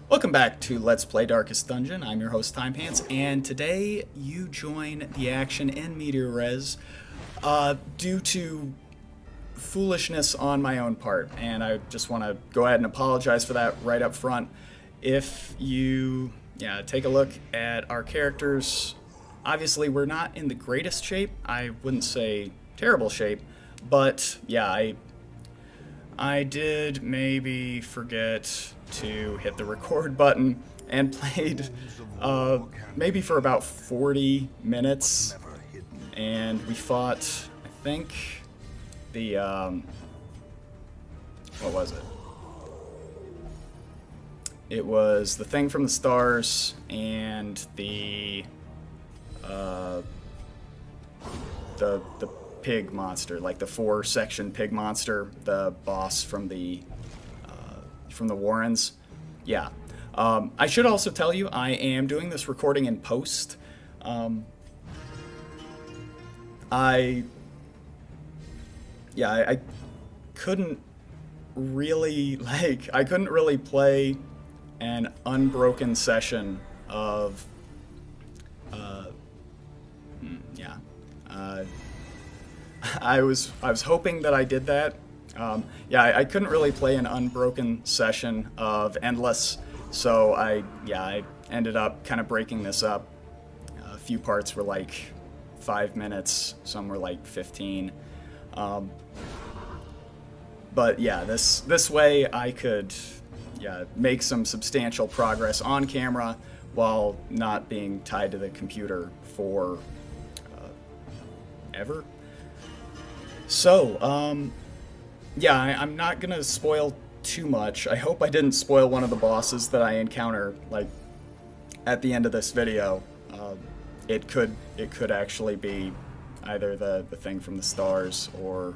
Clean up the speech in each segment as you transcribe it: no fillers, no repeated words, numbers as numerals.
Welcome back to Let's Play Darkest Dungeon. I'm your host, Timepants, and today you join the action in meteorite due to foolishness on my own part, and I just want to go ahead and apologize for that right up front. If you take a look at our characters, obviously we're not in the greatest shape. I wouldn't say terrible shape, but yeah, I did maybe forget to hit the record button and played maybe for about 40 minutes, and we fought, I think, the what was it? It was the thing from the stars and the pig monster, like the 4-section pig monster, the boss from the Warrens. Yeah. I should also tell you, I am doing this recording in post. I couldn't really, I couldn't really play an unbroken session of, I was hoping that I did that. I couldn't really play an unbroken session of Endless, so I ended up kind of breaking this up. A few parts were like 5 minutes, some were like 15. But yeah, this way I could make some substantial progress on camera while not being tied to the computer for ever. So, I'm not gonna spoil too much. I hope I didn't spoil one of the bosses that I encounter, like, at the end of this video. It could actually be either the thing from the stars or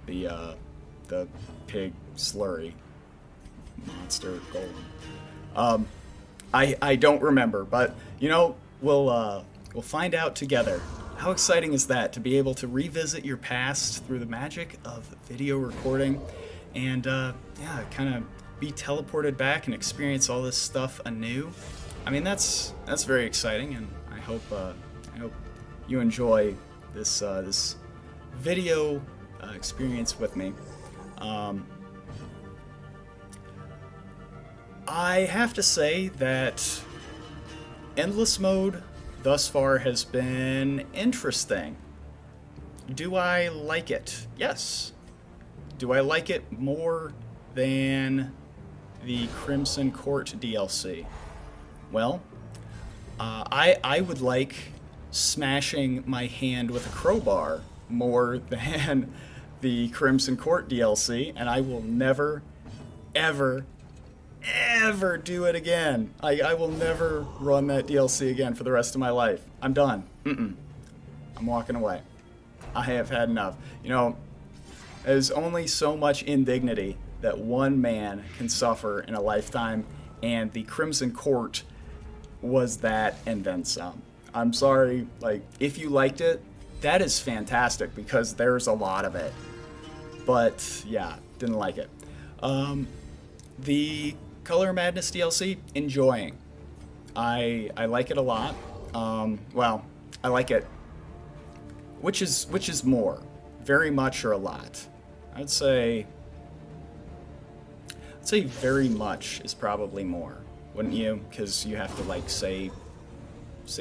the pig slurry monster golem. I don't remember, but you know, we'll find out together. How exciting is that, to be able to revisit your past through the magic of video recording and kind of be teleported back and experience all this stuff anew? I mean, that's very exciting, and I hope you enjoy this video experience with me. I have to say that Endless Mode thus far has been interesting. Do I like it? Yes. Do I like it more than the Crimson Court DLC? Well, I would like smashing my hand with a crowbar more than the Crimson Court DLC, and I will never, ever do it again. I will never run that DLC again for the rest of my life. I'm done. I'm walking away. I have had enough. You know, there's only so much indignity that one man can suffer in a lifetime, and the Crimson Court was that and then some. I'm sorry, like, if you liked it, that is fantastic because there's a lot of it. But yeah, didn't like it. The Color Madness DLC, enjoying. I like it a lot. Well, I like it. Which is more? Very much or a lot? I'd say very much is probably more, wouldn't you? Because you have to like say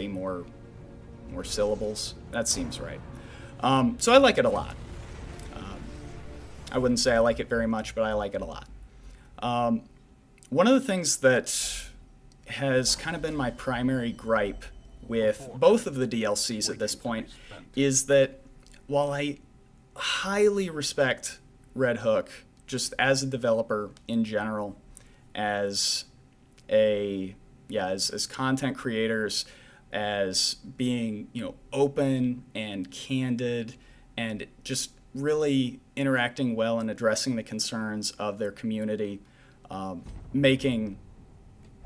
more syllables. That seems right. So I like it a lot. I wouldn't say I like it very much, but I like it a lot. One of the things that has kind of been my primary gripe with both of the DLCs at this point is that while I highly respect Red Hook just as a developer in general, as content creators, as being, open and candid and just really interacting well and addressing the concerns of their community, making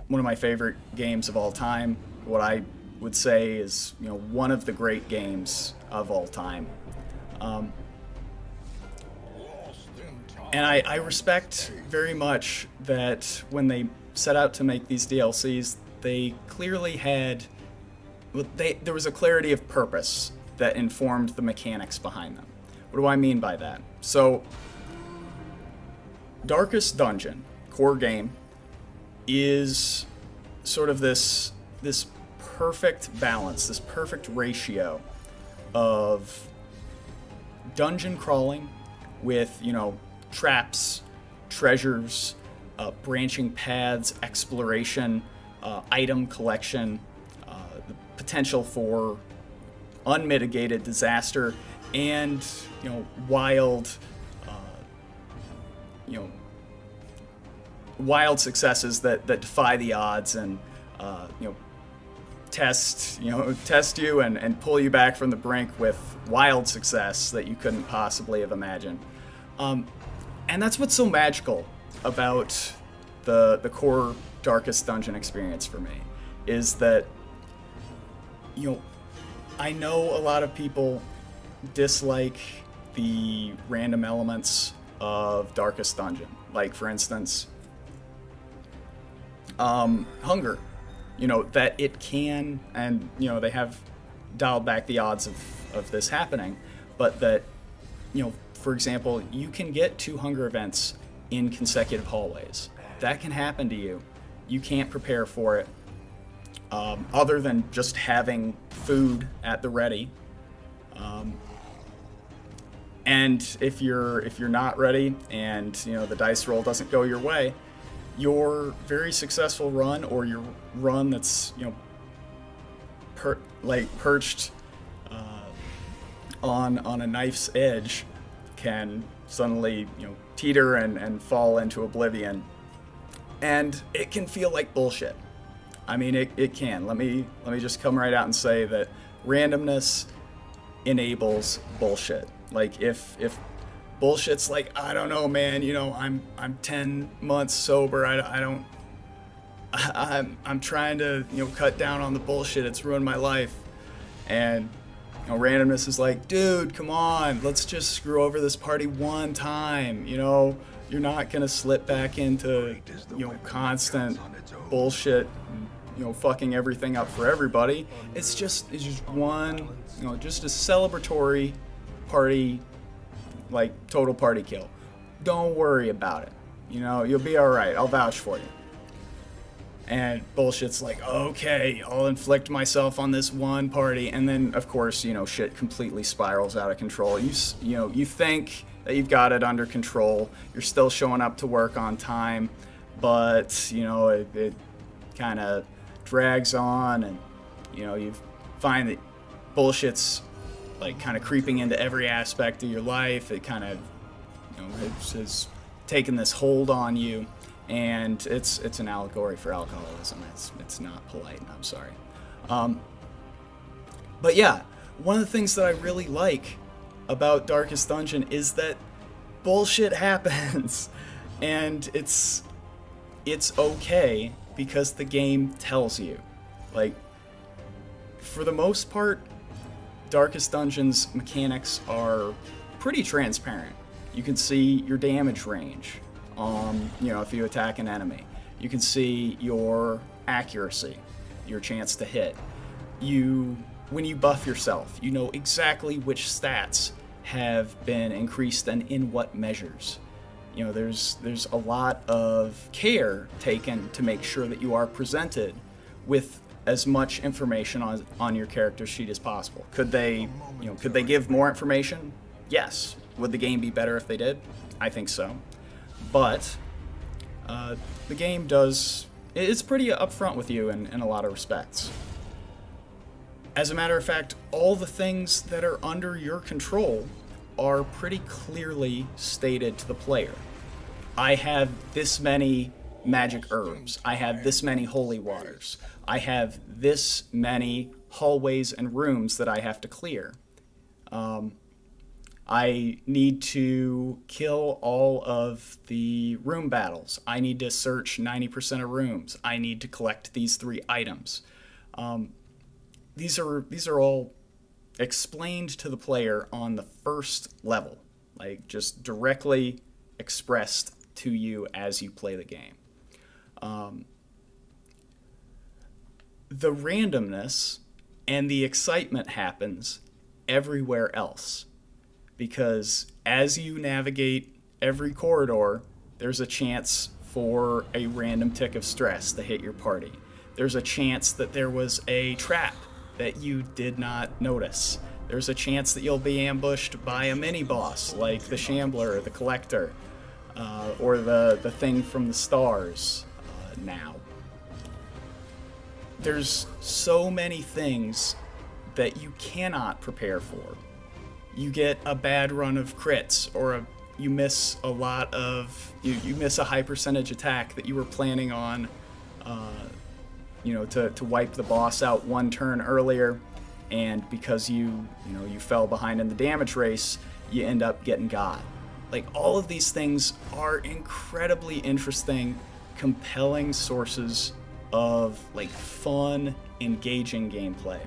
one of my favorite games of all time, what I would say is, one of the great games of all time. And I respect very much that when they set out to make these DLCs, they clearly had, well, there was a clarity of purpose that informed the mechanics behind them. What do I mean by that? So, Darkest Dungeon, core game, is sort of this perfect balance, this perfect ratio of dungeon crawling with, traps, treasures, branching paths, exploration, item collection, the potential for unmitigated disaster, and wild, wild successes that defy the odds and test you and pull you back from the brink with wild success that you couldn't possibly have imagined. And that's what's so magical about the core Darkest Dungeon experience for me, is that, I know a lot of people dislike the random elements of Darkest Dungeon. Like, for instance, hunger. That it can, and, they have dialed back the odds of this happening, but that, for example, you can get 2 hunger events in consecutive hallways. That can happen to you. You can't prepare for it, other than just having food at the ready. And if you're not ready, and the dice roll doesn't go your way, your very successful run, or your run that's perched on a knife's edge, can suddenly teeter and fall into oblivion, and it can feel like bullshit. I mean, it can. Let me just come right out and say that randomness enables bullshit. Like, if bullshit's like, I don't know, man, I'm 10 months sober, I'm trying to cut down on the bullshit, it's ruined my life, and randomness is like, dude, come on, let's just screw over this party one time. You're not gonna slip back into constant bullshit, fucking everything up for everybody. It's just one, just a celebratory party, like total party kill. Don't worry about it. You'll be all right. I'll vouch for you. And bullshit's like, okay, I'll inflict myself on this one party, and then of course, shit completely spirals out of control. You think that you've got it under control. You're still showing up to work on time, but it kind of drags on, and you find that bullshit's like kind of creeping into every aspect of your life. It kind of it's taken this hold on you, and it's an allegory for alcoholism. It's not polite, I'm sorry. But yeah, one of the things that I really like about Darkest Dungeon is that bullshit happens, and it's okay because the game tells you. Like, for the most part, Darkest Dungeon's mechanics are pretty transparent. You can see your damage range, if you attack an enemy. You can see your accuracy, your chance to hit. When you buff yourself, you know exactly which stats have been increased and in what measures. There's a lot of care taken to make sure that you are presented with as much information on your character sheet as possible. Could they give more information? Yes. Would the game be better if they did? I think so. But the game it's pretty upfront with you in a lot of respects. As a matter of fact, all the things that are under your control are pretty clearly stated to the player. I have this many magic herbs. I have this many holy waters. I have this many hallways and rooms that I have to clear. I need to kill all of the room battles. I need to search 90% of rooms. I need to collect these 3 items. These are all explained to the player on the first level, like just directly expressed to you as you play the game. The randomness and the excitement happens everywhere else, because as you navigate every corridor, there's a chance for a random tick of stress to hit your party. There's a chance that there was a trap that you did not notice. There's a chance that you'll be ambushed by a mini-boss like the Shambler or the Collector, or the thing from the stars now. There's so many things that you cannot prepare for. You get a bad run of crits, or you miss a lot of... You miss a high percentage attack that you were planning on, to wipe the boss out one turn earlier, and because you fell behind in the damage race, you end up getting got. Like, all of these things are incredibly interesting, compelling sources of, like, fun, engaging gameplay.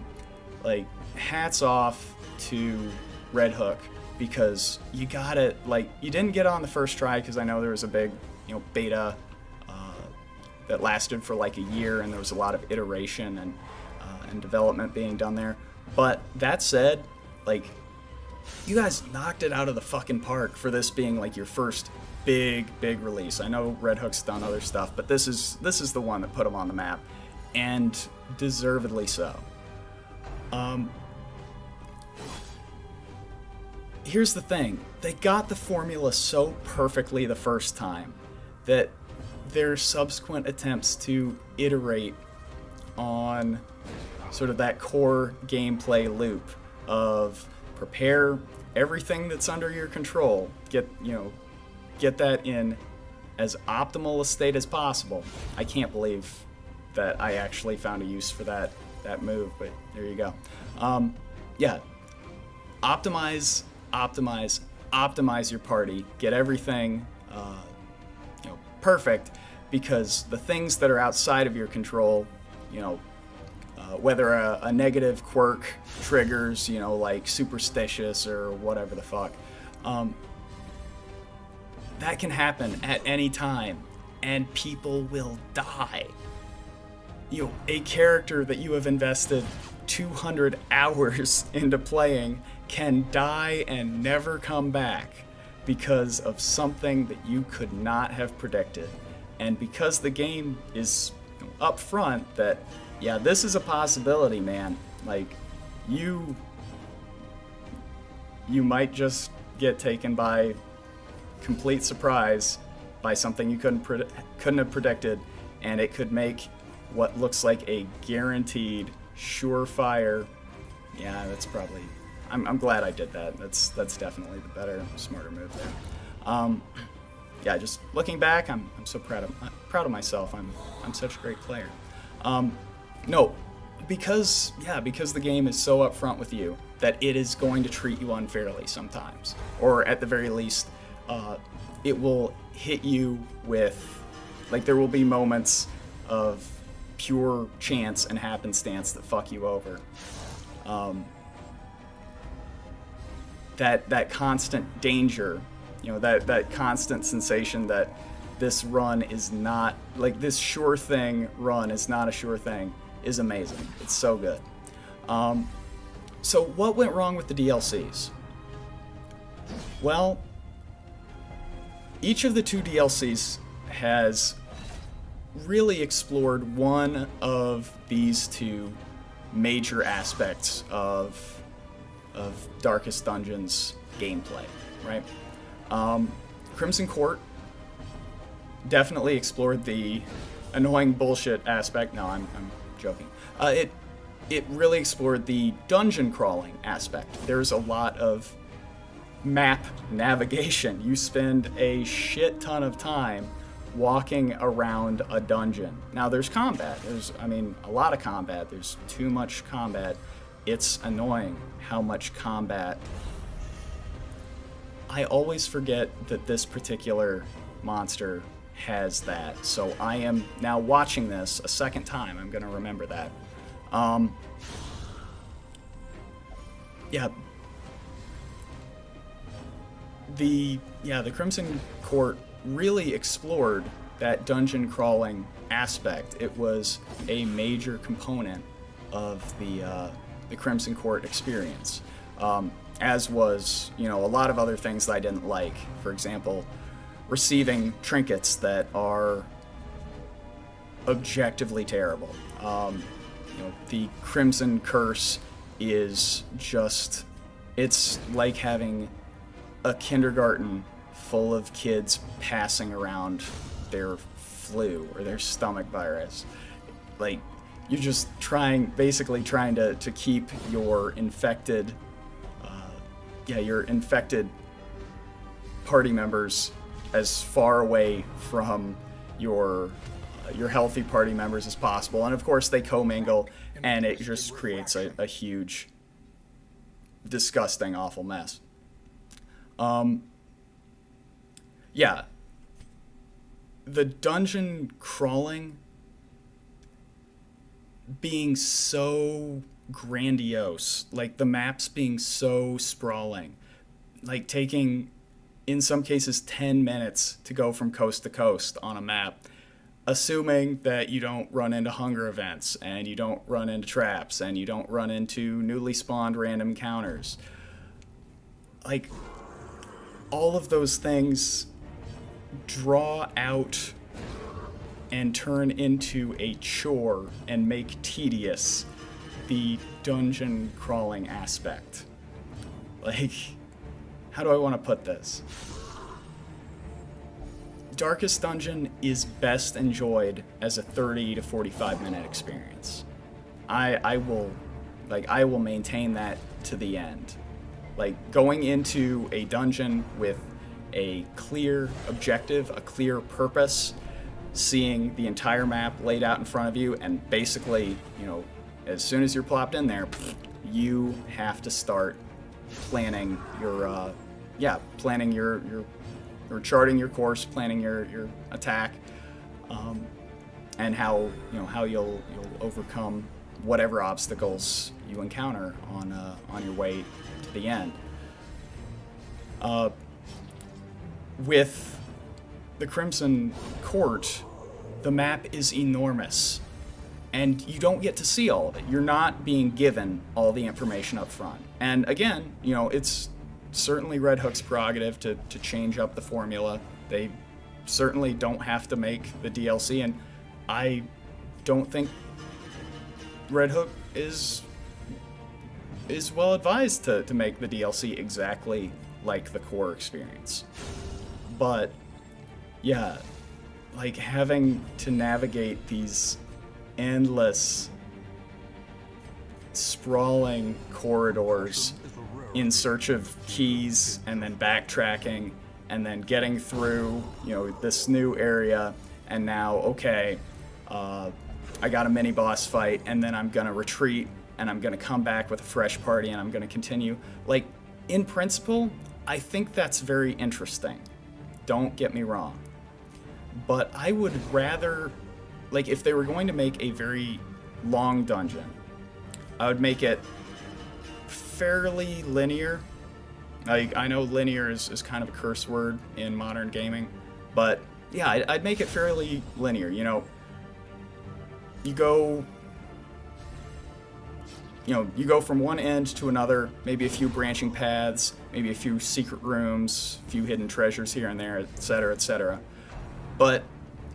Like, hats off to Red Hook, because you got it. Like, you didn't get it on the first try, because I know there was a big, beta that lasted for like a year, and there was a lot of iteration and development being done there. But that said, like, you guys knocked it out of the fucking park for this being like your first big release. I know Red Hook's done other stuff, but this is the one that put them on the map, and deservedly so. Here's the thing. They got the formula so perfectly the first time that their subsequent attempts to iterate on sort of that core gameplay loop of prepare everything that's under your control, get that in as optimal a state as possible. I can't believe that I actually found a use for that move, but there you go. Optimize your party, get everything perfect, because the things that are outside of your control, whether a negative quirk triggers, like superstitious or whatever the fuck, that can happen at any time, and people will die. A character that you have invested 200 hours into playing can die and never come back because of something that you could not have predicted. And because the game is up front that, this is a possibility, man. Like, you might just get taken by complete surprise by something you couldn't have predicted, and it could make what looks like a guaranteed surefire. Yeah, that's probably... I'm glad I did that. That's definitely the better, smarter move there. Just looking back, I'm so proud of myself. I'm such a great player. Because the game is so upfront with you that it is going to treat you unfairly sometimes, or at the very least, it will hit you with, like, there will be moments of pure chance and happenstance that fuck you over. That constant danger, that constant sensation that this run is not, like, this sure thing run is not a sure thing, is amazing. It's so good. So what went wrong with the DLCs? Well, each of the two DLCs has really explored one of these two major aspects of Darkest Dungeon's gameplay, right? Crimson Court definitely explored the annoying bullshit aspect. No, I'm joking. It really explored the dungeon crawling aspect. There's a lot of map navigation. You spend a shit ton of time walking around a dungeon. Now, there's combat. There's a lot of combat. There's too much combat. It's annoying how much combat. I always forget that this particular monster has that, so I am now watching this a second time. I'm going to remember that. the Crimson Court really explored that dungeon crawling aspect. It was a major component of the Crimson Court experience, as was a lot of other things that I didn't like. For example, receiving trinkets that are objectively terrible. The Crimson Curse is just, it's like having a kindergarten full of kids passing around their flu or their stomach virus. Like, you're just basically trying to keep your infected party members as far away from your healthy party members as possible. And of course they commingle, and it just creates a huge, disgusting, awful mess. The dungeon crawling being so grandiose, like the maps being so sprawling, like taking, in some cases, 10 minutes to go from coast to coast on a map, assuming that you don't run into hunger events, and you don't run into traps, and you don't run into newly spawned random encounters. Like, all of those things draw out and turn into a chore and make tedious the dungeon crawling aspect. Like, how do I want to put this? Darkest Dungeon is best enjoyed as a 30 to 45 minute experience. I will maintain that to the end. Like, going into a dungeon with a clear objective, a clear purpose, seeing the entire map laid out in front of you, and basically, as soon as you're plopped in there, you have to start planning your charting your course, planning your attack, and how you'll overcome whatever obstacles you encounter on your way to the end. With the Crimson Court, the map is enormous, and you don't get to see all of it. You're not being given all the information up front. And again, it's certainly Red Hook's prerogative to change up the formula. They certainly don't have to make the DLC, and I don't think Red Hook is well advised to make the DLC exactly like the core experience. But yeah, like having to navigate these endless, sprawling corridors in search of keys, and then backtracking, and then getting through, this new area, and now, okay, I got a mini boss fight, and then I'm gonna retreat, and I'm gonna come back with a fresh party, and I'm gonna continue. Like, in principle, I think that's very interesting. Don't get me wrong. But I would rather, like, if they were going to make a very long dungeon, I would make it fairly linear. I know linear is kind of a curse word in modern gaming, but yeah, I'd make it fairly linear. You go from one end to another, maybe a few branching paths, maybe a few secret rooms, a few hidden treasures here and there, etc., etc. But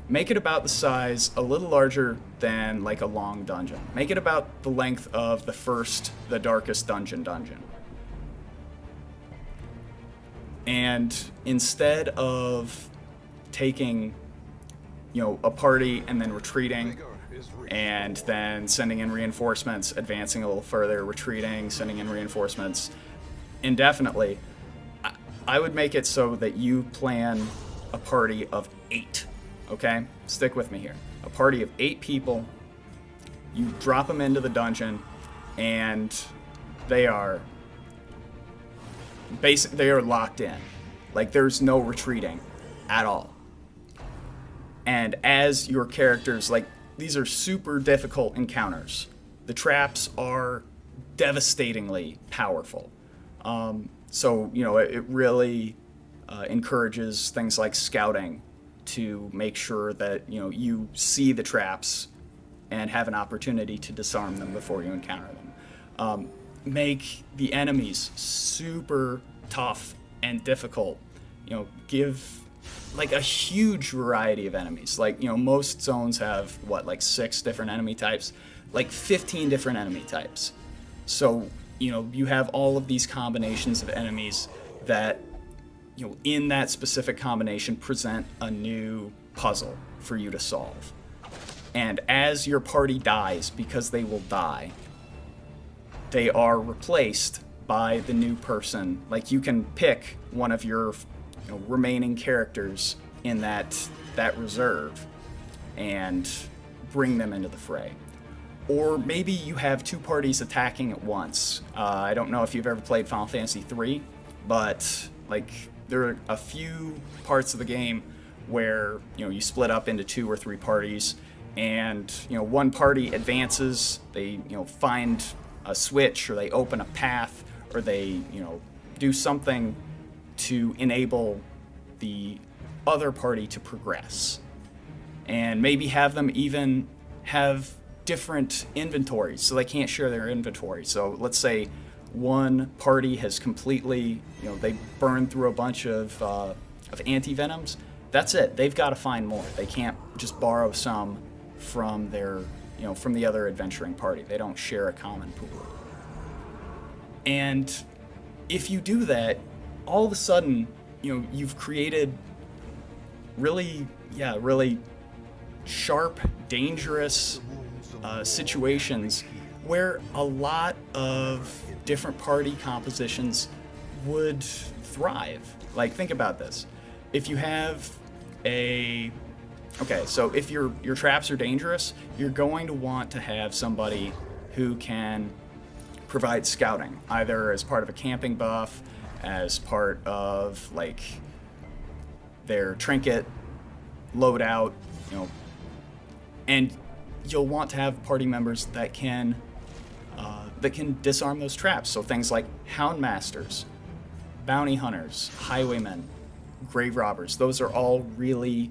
make it about the size, a little larger than like a long dungeon. Make it about the length of the Darkest Dungeon. And instead of taking, a party and then retreating, and then sending in reinforcements, advancing a little further, retreating, sending in reinforcements indefinitely, I would make it so that you plan a party of 8. Okay? Stick with me here. A party of 8 people. You drop them into the dungeon, and they are locked in. Like, there's no retreating at all. And as your characters, like, these are super difficult encounters. The traps are devastatingly powerful. So, it really encourages things like scouting to make sure that you see the traps and have an opportunity to disarm them before you encounter them. Make the enemies super tough and difficult. Give like a huge variety of enemies. Like, most zones have like 6 different enemy types, like 15 different enemy types. So, you have all of these combinations of enemies that, in that specific combination present a new puzzle for you to solve. And as your party dies, because they will die, they are replaced by the new person. Like, you can pick one of your remaining characters in that reserve and bring them into the fray. Or maybe you have 2 parties attacking at once. I don't know if you've ever played Final Fantasy III, but like there are a few parts of the game where you split up into 2 or 3 parties, and one party advances, they find a switch, or they open a path, or they do something to enable the other party to progress, and maybe have them even have different inventories, so they can't share their inventory. So let's say one party has completely, they burn through a bunch of anti-venoms. That's it. They've got to find more. They can't just borrow some from their, from the other adventuring party. They don't share a common pool. And if you do that, all of a sudden, you've created really sharp, dangerous situations where a lot of different party compositions would thrive. Like, think about this. If you have so if your traps are dangerous, you're going to want to have somebody who can provide scouting, either as part of a camping buff, as part of like their trinket loadout, and you'll want to have party members that can disarm those traps. So things like hound masters, bounty hunters, highwaymen, grave robbers. Those are all really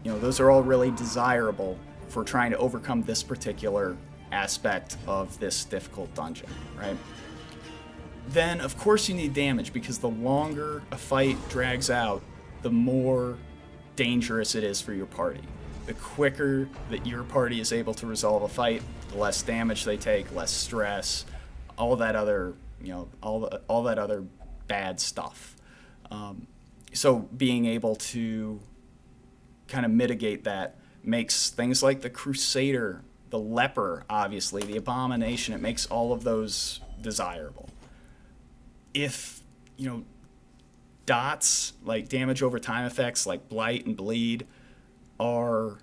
desirable for trying to overcome this particular aspect of this difficult dungeon, right? Then, of course, you need damage, because the longer a fight drags out, the more dangerous it is for your party. The quicker that your party is able to resolve a fight, the less damage they take, less stress, all that other, all that other bad stuff. So being able to kind of mitigate that makes things like the Crusader, the Leper, obviously, the Abomination, it makes all of those desirable. If, dots, like damage over time effects like Blight and Bleed, are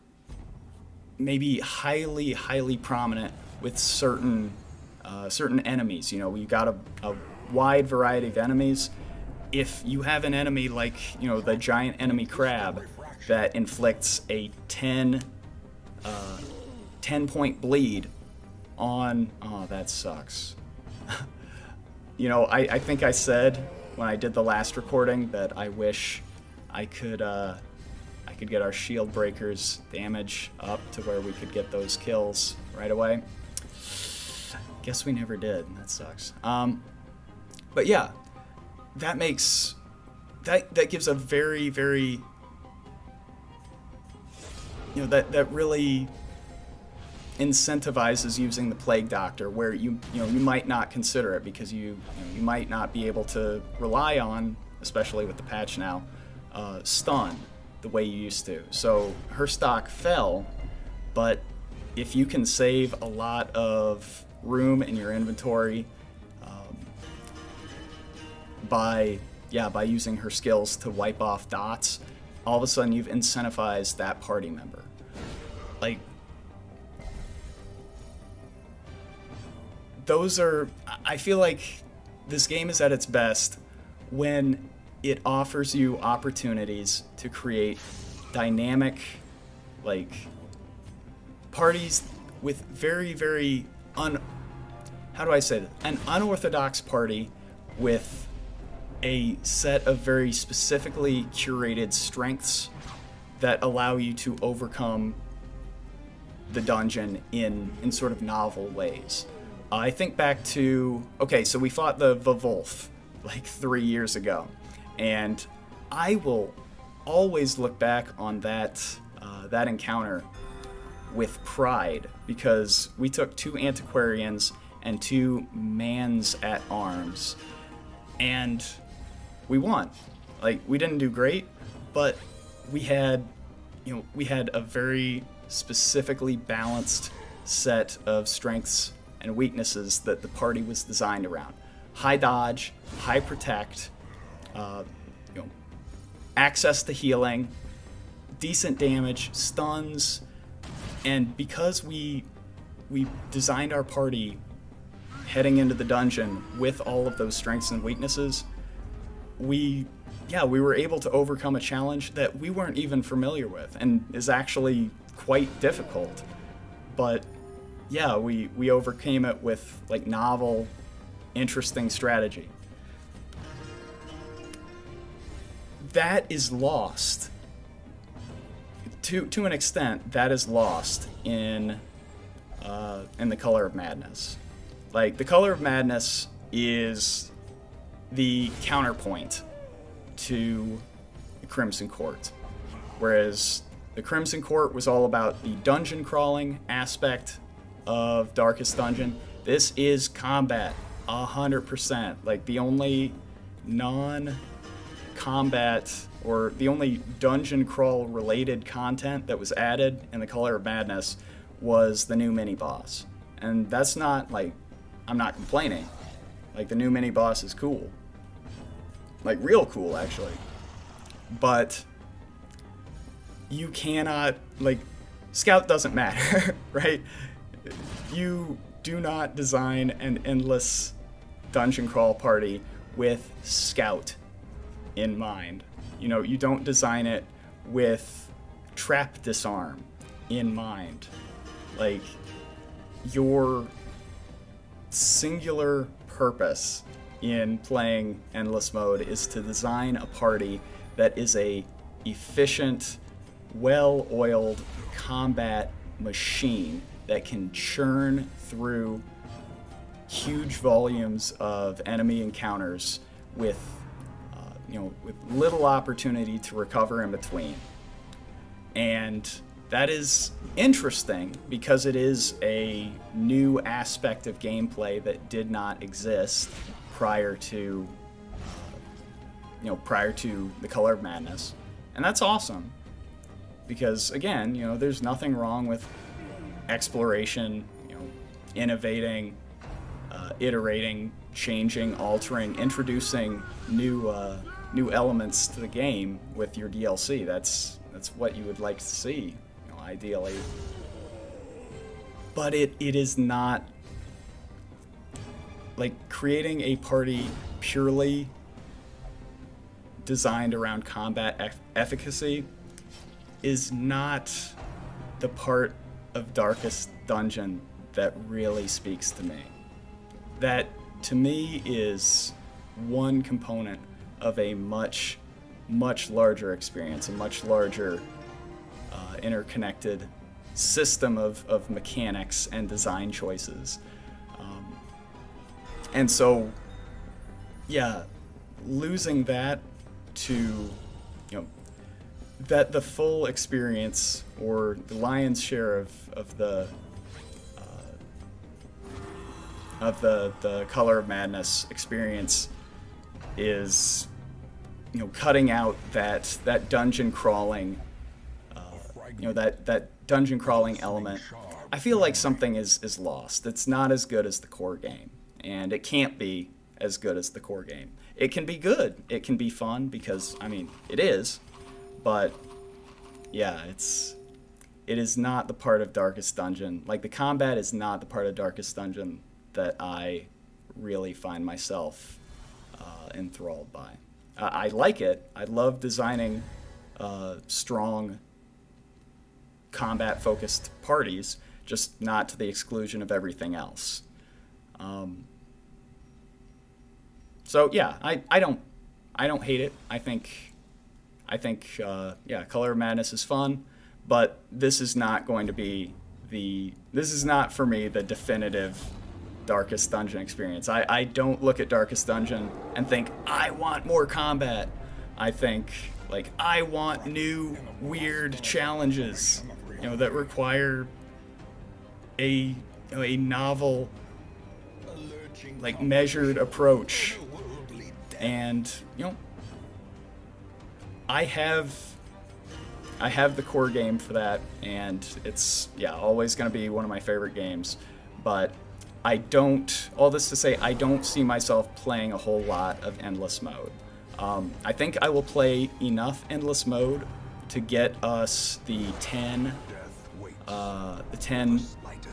maybe highly prominent with certain enemies. You got a wide variety of enemies. If you have an enemy like, the giant enemy crab that inflicts a 10 point bleed on, oh, that sucks. I think I said when I did the last recording that I wish I could get our shield breakers damage up to where we could get those kills right away. Guess we never did. That sucks. But yeah, that gives a very that really incentivizes using the Plague Doctor, where you might not consider it, because you might not be able to rely on, especially with the patch now, stun the way you used to. So her stock fell, but if you can save a lot of room in your inventory by using her skills to wipe off dots, all of a sudden you've incentivized that party member. Like, I feel like this game is at its best when it offers you opportunities to create dynamic, like, parties with very how do I say that? An unorthodox party with a set of very specifically curated strengths that allow you to overcome the dungeon in sort of novel ways. I think back to, okay, so we fought the Wolf like 3 years ago, and I will always look back on that encounter with pride, because we took 2 antiquarians and 2 mans at arms, and we won. Like, we didn't do great, but we had a very specifically balanced set of strengths and weaknesses that the party was designed around. High dodge, high protect, access to healing, decent damage, stuns, and because we designed our party heading into the dungeon with all of those strengths and weaknesses, we were able to overcome a challenge that we weren't even familiar with and is actually quite difficult. But yeah, we overcame it with like novel, interesting strategy. That is lost. To an extent, that is lost in the Color of Madness. Like, the Color of Madness is the counterpoint to the Crimson Court, whereas the Crimson Court was all about the dungeon crawling aspect of Darkest Dungeon. This is combat, 100%. Like, the only non-combat or the only dungeon crawl related content that was added in the Color of Madness was the new mini boss. And that's not like, I'm not complaining. Like, the new mini boss is cool. Like, real cool, actually. But you cannot, like, Scout doesn't matter, right? You do not design an endless dungeon crawl party with Scout in mind. You don't design it with trap disarm in mind. Like, your singular purpose in playing endless mode is to design a party that is a efficient, well-oiled combat machine that can churn through huge volumes of enemy encounters with little opportunity to recover in between. And that is interesting because it is a new aspect of gameplay that did not exist prior to the Color of Madness. And that's awesome. Because again, there's nothing wrong with exploration, innovating, iterating, changing, altering, introducing new elements to the game with your DLC. That's what you would like to see, ideally. But it is not like creating a party purely designed around combat efficacy is not the part of Darkest Dungeon that really speaks to me. That, to me, is one component of a much, much larger experience, a much larger interconnected system of mechanics and design choices. And so, yeah, losing that to, that the full experience or the lion's share of the Color of Madness experience is, cutting out that dungeon crawling, that dungeon crawling element. I feel like something is lost. It's not as good as the core game, and it can't be as good as the core game. It can be good. It can be fun because, it is, but yeah, it is not the part of Darkest Dungeon. Like, the combat is not the part of Darkest Dungeon that I really find myself enthralled by. I like it. I love designing strong combat-focused parties, just not to the exclusion of everything else. So yeah, I don't I don't hate it. Yeah, Color of Madness is fun, but this is not going to be this is not for me the definitive Darkest Dungeon experience. I don't look at Darkest Dungeon and think I want more combat. I think like I want new weird challenges, that require a novel, like measured approach. And I have the core game for that, and it's always going to be one of my favorite games. But all this to say, I don't see myself playing a whole lot of endless mode. I think I will play enough endless mode to get us the 10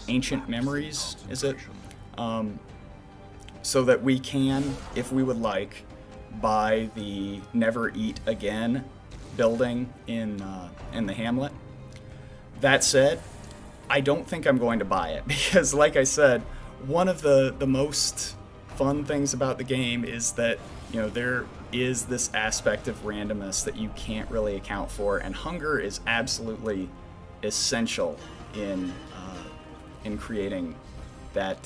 ancient memories, is it? So that we can, if we would like, buy the Never Eat Again building in the hamlet. That said, I don't think I'm going to buy it because, like I said, one of the most fun things about the game is that there is this aspect of randomness that you can't really account for, and hunger is absolutely essential in creating that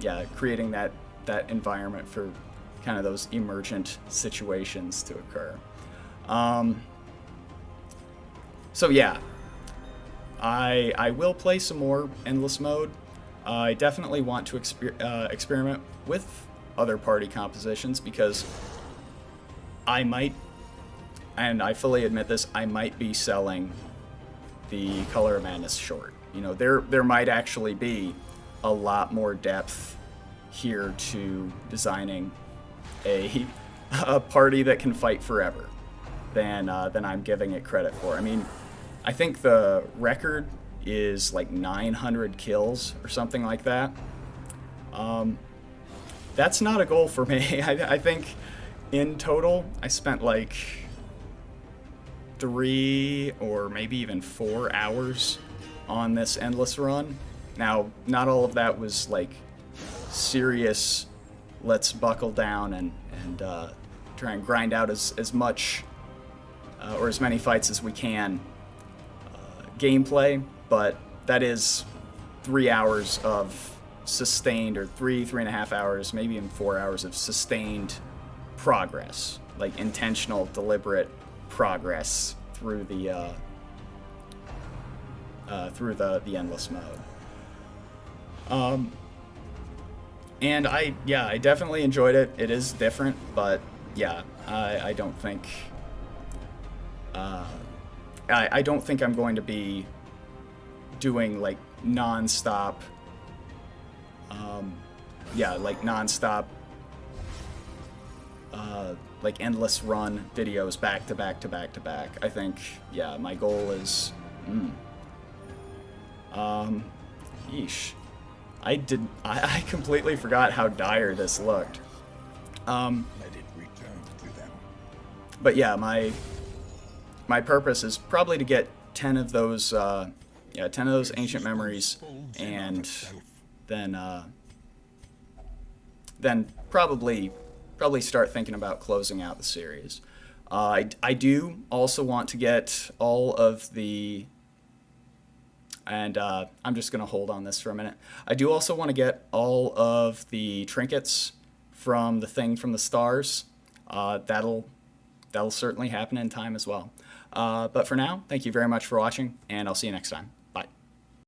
that environment for kind of those emergent situations to occur. So yeah, I will play some more endless mode. I definitely want to experiment with other party compositions because I might, and I fully admit this, I might be selling the Color of Madness short. There might actually be a lot more depth here to designing a party that can fight forever than I'm giving it credit for. I mean, I think the record is like 900 kills or something like that. That's not a goal for me. I think in total I spent like 3 or maybe even 4 hours on this endless run. Now, not all of that was like serious, let's buckle down and try and grind out as much or as many fights as we can gameplay, but that is 3 hours of sustained, or 3.5 hours, maybe even 4 hours of sustained progress, like intentional, deliberate progress through the endless mode. And I definitely enjoyed it. It is different, but yeah, I don't think I don't think I'm going to be doing like non-stop like endless run videos back to back to back to back. I think my goal is yeesh. I completely forgot how dire this looked. But yeah, my purpose is probably to get 10 of those 10 of those ancient memories, and then probably start thinking about closing out the series. I do also want to get all of the, and I'm just going to hold on this for a minute. I do also want to get all of the trinkets from the thing from the stars. That'll certainly happen in time as well. But for now, thank you very much for watching, and I'll see you next time.